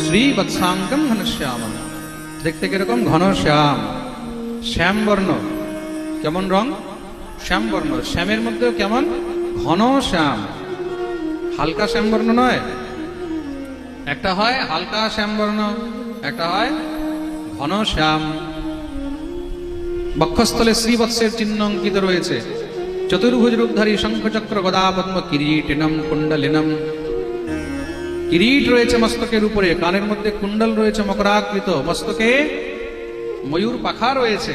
শ্রীবৎসাঙ্গম ঘনশ্যামম, দেখতে কিরকম? ঘনশ্যাম, শ্যাম বর্ণ। কেমন রং? শ্যাম বর্ণ। শ্যামের মধ্যেও কেমন? ঘন শ্যাম, হালকা শ্যাম বর্ণ নয়। একটা হয় হালকা শ্যাম বর্ণ, একটা হয় ঘন শ্যাম। বক্ষস্থলে শ্রীবৎসের চিহ্ন অঙ্কিত রয়েছে। চতুর্ভুজ রূপধারী শঙ্খচক্র গদা পদ্ম কিরীটিনম কুণ্ডলিনম। কিরীট রয়েছে মস্তকের উপরে, কানের মধ্যে কুণ্ডল রয়েছে মকরাকৃত, মস্তকে ময়ূর পাখা রয়েছে।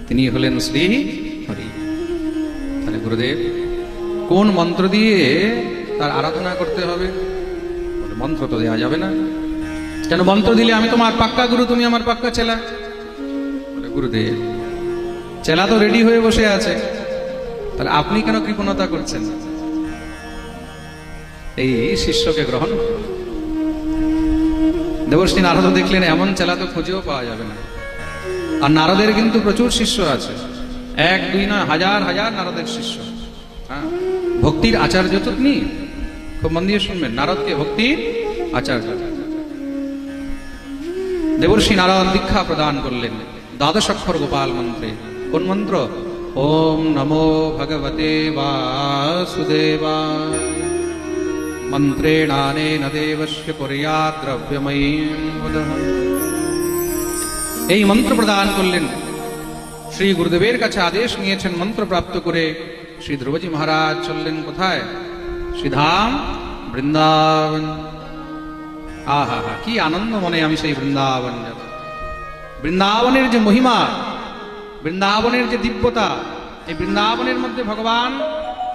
তিনি হলেন শ্রী হরি। তাহলে গুরুদেব কোন মন্ত্র দিয়ে তার আরাধনা করতে হবে? মন্ত্র তো দেওয়া যাবে না। কেন? মন্ত্র দিলে আমি তোমার পাক্কা গুরু, তুমি আমার পাক্কা চেলা। বলে গুরুদেব চেলা তো রেডি হয়ে বসে আছে, তাহলে আপনি কেন কৃপণতা করছেন? এই শিষ্যকে গ্রহণ। দেবর্ষি নারদ দেখলেন এমন চেলা তো খুঁজেও পাওয়া যাবে না। আর নারদের কিন্তু প্রচুর শিষ্য আছে, এক দুই নয়, হাজার হাজার নারদের শিষ্য। হ্যাঁ, ভক্তির আচার্য তো তিনি। খুব মন দিয়ে শুনবেন, নারদকে ভক্তির আচার্য। দেবর্ষি নারদ দীক্ষা প্রদান করলেন দ্বাদশ অক্ষর গোপাল মন্ত্রে। কোন মন্ত্র? ওম নমো ভগবতে বাসুদেবায় মন্ত্রেণানেন দেবস্য কুর্যাৎ দ্রব্যময়ীম বুধঃ। এই মন্ত্র প্রদান করলেন। শ্রী গুরুদেবের কাছে আদেশ নিয়েছেন মন্ত্র প্রাপ্ত করে শ্রী ধ্রুবজি মহারাজ চললেন কোথায়? শ্রীধাম বৃন্দাবন। আহা হা, কি আনন্দ মনে আমি সেই বৃন্দাবন যাব। বৃন্দাবনের যে মহিমা, বৃন্দাবনের যে দিব্যতা, এই বৃন্দাবনের মধ্যে ভগবান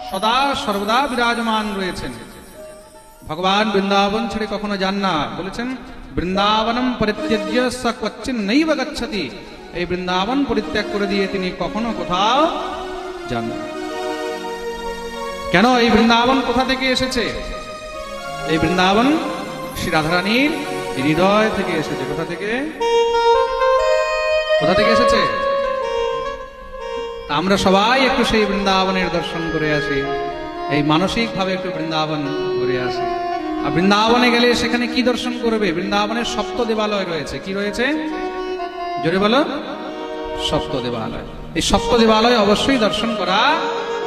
সদা সর্বদা বিরাজমান রয়েছেন। ভগবান বৃন্দাবন ছেড়ে কখনো যান না। বলেছেন বৃন্দাবনম পরিত্যজ্য স ক্বচিন নৈব গচ্ছতি। এই বৃন্দাবন পরিত্যাগ করে দিয়ে তিনি কখনো কোথাও যান না। কেন? এই বৃন্দাবন কোথা থেকে এসেছে? এই বৃন্দাবন শ্রী রাধারানীর হৃদয় থেকে এসেছে। কোথা থেকে? কোথা থেকে এসেছে? আমরা সবাই একটু সেই বৃন্দাবনের দর্শন করে আসি, এই মানসিক ভাবে একটু বৃন্দাবন ঘুরে আসি। আর বৃন্দাবনে গেলে সেখানে কি দর্শন করবে? বৃন্দাবনের সপ্ত দেবালয় রয়েছে। কি রয়েছে? জোরে বলো। সপ্ত দেবালয়। এই সপ্ত দেবালয় অবশ্যই দর্শন করা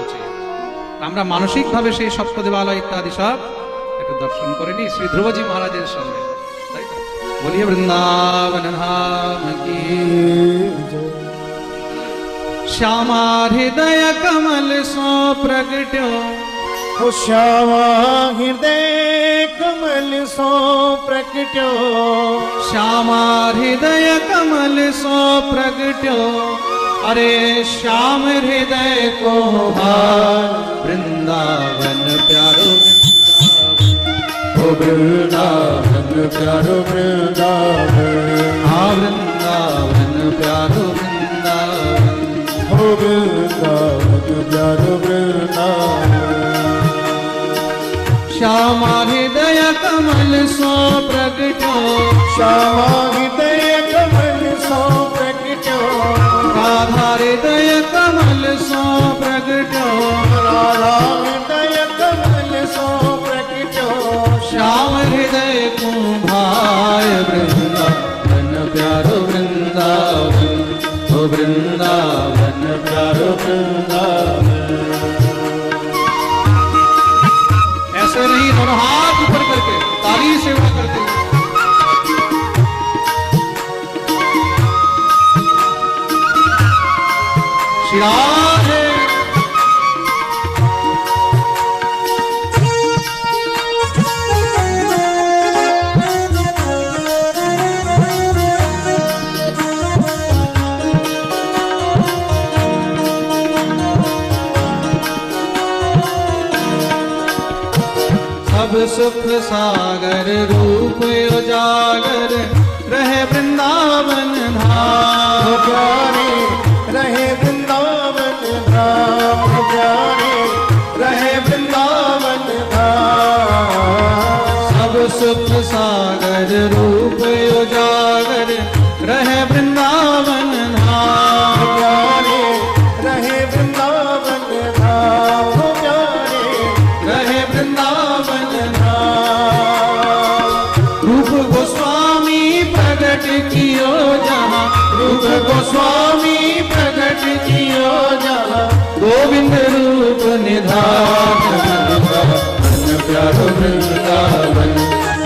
উচিত। আমরা মানসিক ভাবে সেই সপ্ত দেবালয় ইত্যাদি সব একটু দর্শন করে নিই শ্রী ধ্রুবজি মহারাজের সামনে। তাই তো? বলিয়ে বৃন্দাবন ধাম কি। श्यामा हृदय कमल सो प्रगट्यो। ओ श्यामा हृदय कमल सो प्रगट्यो। श्यामा हृदय कमल सो प्रगट्यो। अरे श्याम हृदय को हार वृंदावन प्यारो ओ वृंदावन प्यारो वृंदावन। हाँ वृंदावन प्यारो वृंदावन। ओ वृंदावन प्यारो वृंदावन। श्यामा हृदय कमल सो प्रगट्यो। श्यामा हृदय कमल सो प्रगटो राधा हृदय कमल सो प्रगटो राधा हृदय कमल सो प्रगटो श्याम हृदय को भाय वृंदावन प्यारो वृंदावन ओ वृंदावन प्यारो वृंदावन ऐसे नहीं, दोनों हाथ ऊपर करके ताली सेवा करते हुए। श्री राधे सब सुख सागर रूप उजागर रहे वृंदावन धाम प्यारे रहे वृंदावन धाम प्यारे रहे वृंदावन धाम सब सुख सागर रूप उजागर रहे वृंदावन धाम प्यारे रहे वृंदावन धाम प्यारे रहे वृंदावन रूप गोस्वामी प्रगट कियो जहाँ रूप गोस्वामी प्रगट कियो जहाँ गोविंद रूप निधान प्यारो वृंदावन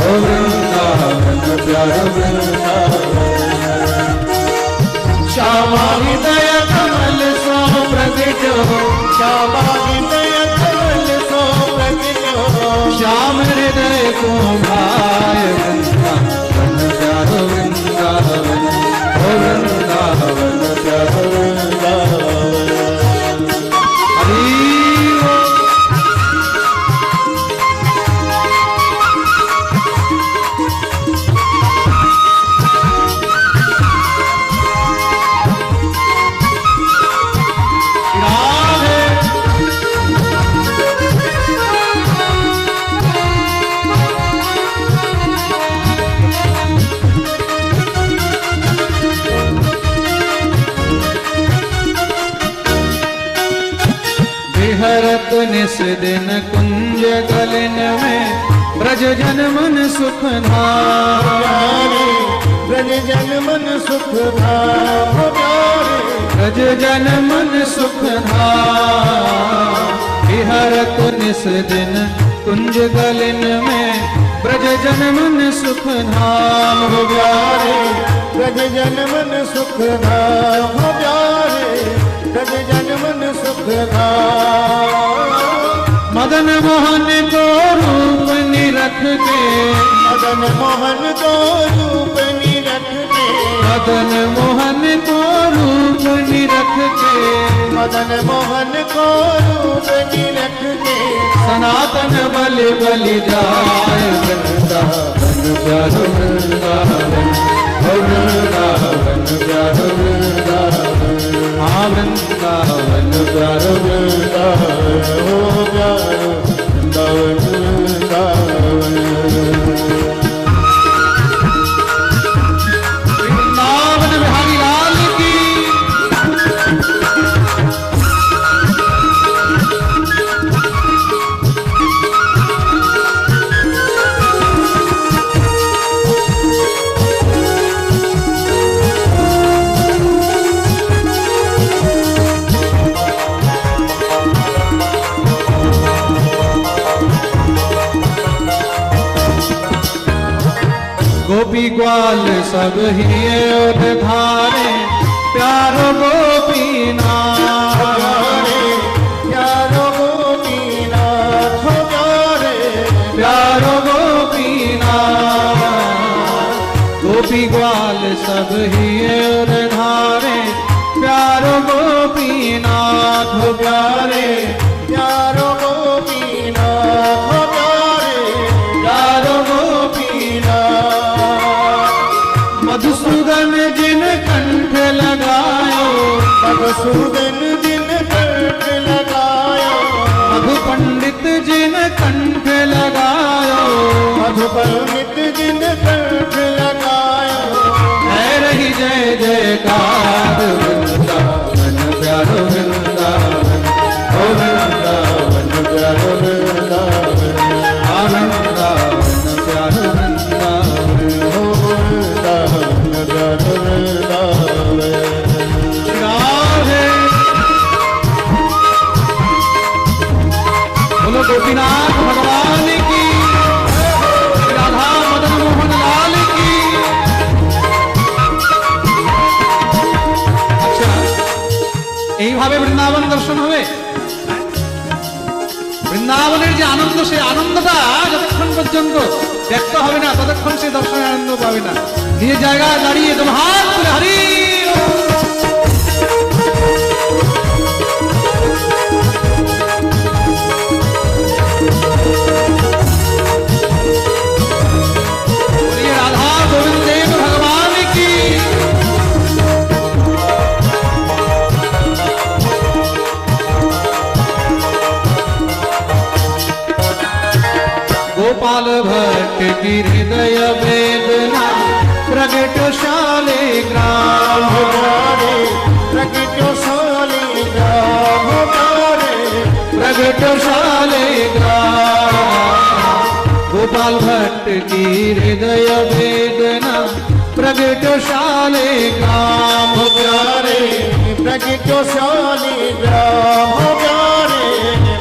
ओ वृंदावन प्यारो वृंदावन श्यामा हृदय कमल सो प्रगटो श्यामा हृदय कमल सो प्रगटो श्याम हृदय को भाय वृंदावन प्यारो वृंदावन ओ वृंदावन प्यारो वृंदावन हरि बोल। राधे विहरत निस दिन कुंज गलिन में ब्रज जन मन सुख धाम ब्रज जन मन सुख धाम प्यारे ब्रज जन मन सुख धाम विहरत निस दिन कुंज गलिन में ब्रज जन मन सुख धाम हो प्यारे ब्रज जन मन सुख धाम प्यारे ब्रज जन मन सुख धाम मदन मोहन को रूप निरख के मदन मोहन को रूप निरख के मदन मोहन को रूप निरख के मदन मोहन को रूप निरख के सनातन बलि बलि जाय वृंदावन प्यारो वृंदावन ओ वृंदावन प्यारो वृंदावन हाँ वृंदावन प्यारो वृंदावन हो प्यारो वृंदावन वृंदावन वृंदावन बिहारी लाल की गोपी ग्वाल सब ही और धारे प्यारो गोपीनाथ प्यारो गोपीनाथ प्यारे प्यारो गोपीनाथ गोपी ग्वाल सब ही और धारे प्यारो गोपीनाथ प्यारे प्यारो गोपीनाथ प्यारे प्यारो गोपीनाथ मधुसूदन जिन कंठ लगायो मधुसूदन दिन कंठ लगायो मधु पंडित जिन कंठ लगायो मधु पंडित दिन कंठ এইভাবে বৃন্দাবন দর্শন হবে? বৃন্দাবনের যে আনন্দ, সেই আনন্দটা যতক্ষণ পর্যন্ত ব্যক্ত হবে না ততক্ষণ সে দর্শনের আনন্দ পাবে না। নিজের জায়গায় দাঁড়িয়ে তোমার হাত তুলে হরি राधा गोविंद देव भगवान की। गोपाल भट्ट की हृदय वेदना प्रगट शालिग्राम रे प्रगट शालिग्राम रे प्रगट शालिग्राम। गोपाल भट्ट की हृदय वेदना प्रगट शालिग्राम प्यारे प्रगट शालिग्राम प्यारे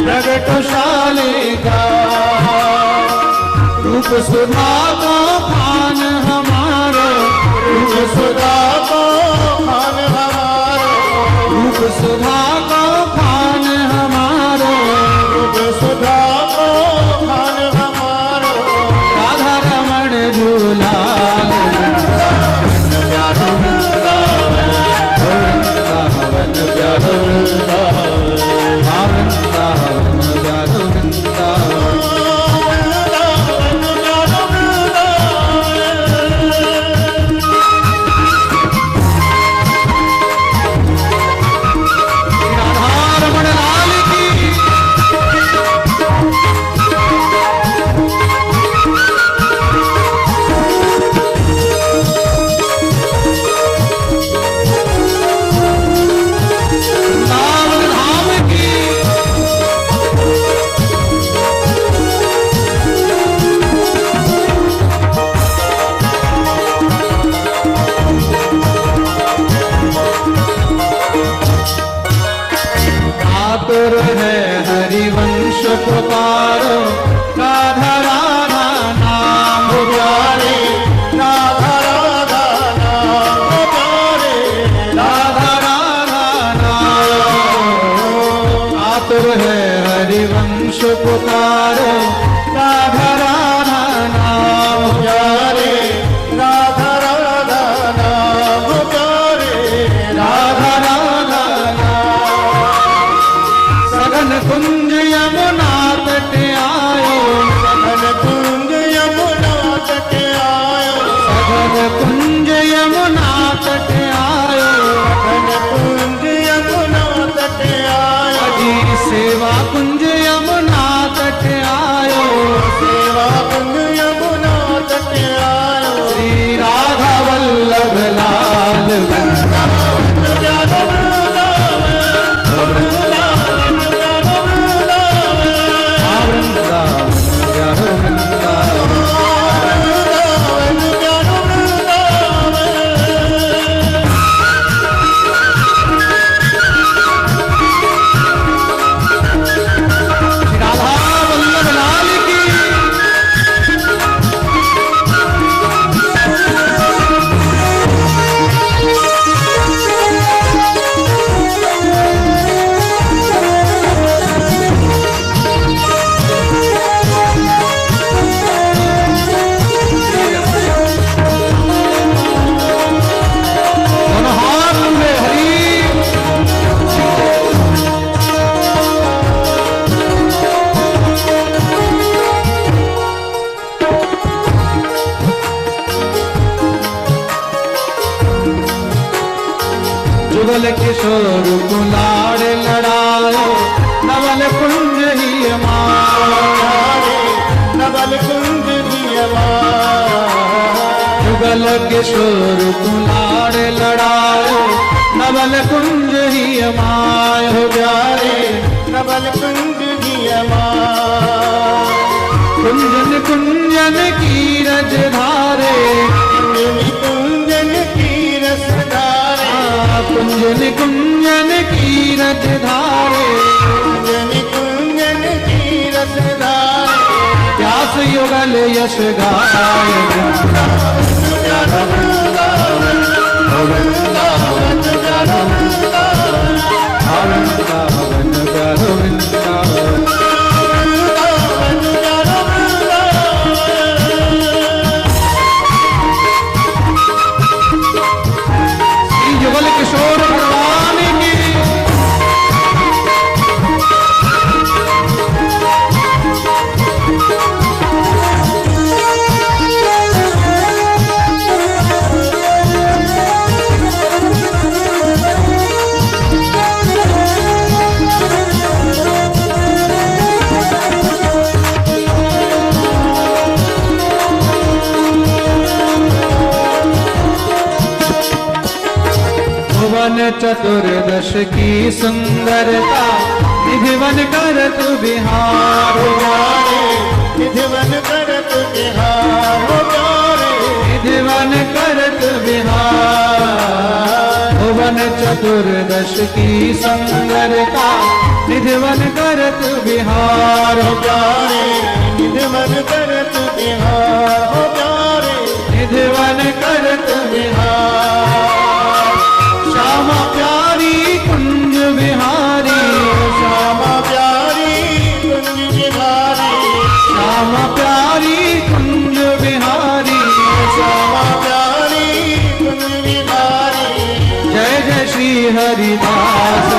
प्रगट शालिग्राम। रूप सुधा का खान हमारा, रूप सुधा को खान हमारो रूप सुधा का खान हमारा, रूप सुधा को खान हमारो राधा रमण झूला प्यारो वृंदावन, वृंदावन प्यारो वृंदावन, वृंदावन प्यारो वृंदावन। आतुर है हरिवंश पुकारो, राधा राधा नाम प्यारे राधा राधा नाम प्यारे राधा राधा नाम। आतुर है हरिवंश पुकारो, राधा राधा नाम प्यारे राधा राधा नाम प्यारे राधा राधा नाम। सघन कुंज यमुना तट आयो, सघन कुंज यमुना तट आयो सघन कुंज यमुना तट आयो। सघन कुंज यमुना तट आयो अजी सेवा कुंज यमुना तट आयो, सेवा कुंज यमुना तट आयो श्री राधा वल्लभ लाल वृंदावन, प्यारो वृंदावन प्यारो वृंदावन वृंदावन प्यारो वृंदावन। वृंदावन प्यारो वृंदावन श्री राधा वल्लभ लाल की। दोनों हाथ में हरी जुगल किशोर कुलाड़ लड़ायो, नवल कुंज ही मारे। नवल कुंज दियवा जुगल किशोर कुलाड़ लड़ायो, नवल कुंज ही मायो प्यारे। नवल कुंज दियवा कुंजन कुंजन की रज धारे, कुंजन की रस धारे कुंजन कुंजन की रज धारे। कुंजन कुंजन की रस धारे व्यास युगल यश गाय, प्यारो वृंदावन वृंदावन प्यारो वृंदावन किशोर भगवान की। भुवन चतुर्दश की सुंदरता निधिवन कर तू बिहार प्यारे निधिवन करत बिहार हो प्यारे निधिवन कर तू बिहार। भुवन चतुर्दश की सुंदरता निधिवन कर तू बिहार हो प्यारे निधिवन करत बिहार हो प्यारे निधिवन कर तू बिहार। श्यामा प्यारी कुंज बिहारी श्यामा प्यारी कुंज बिहारी श्यामा प्यारी कुंज बिहारी श्यामा प्यारी कुंज बिहारी जय जय श्री हरिदास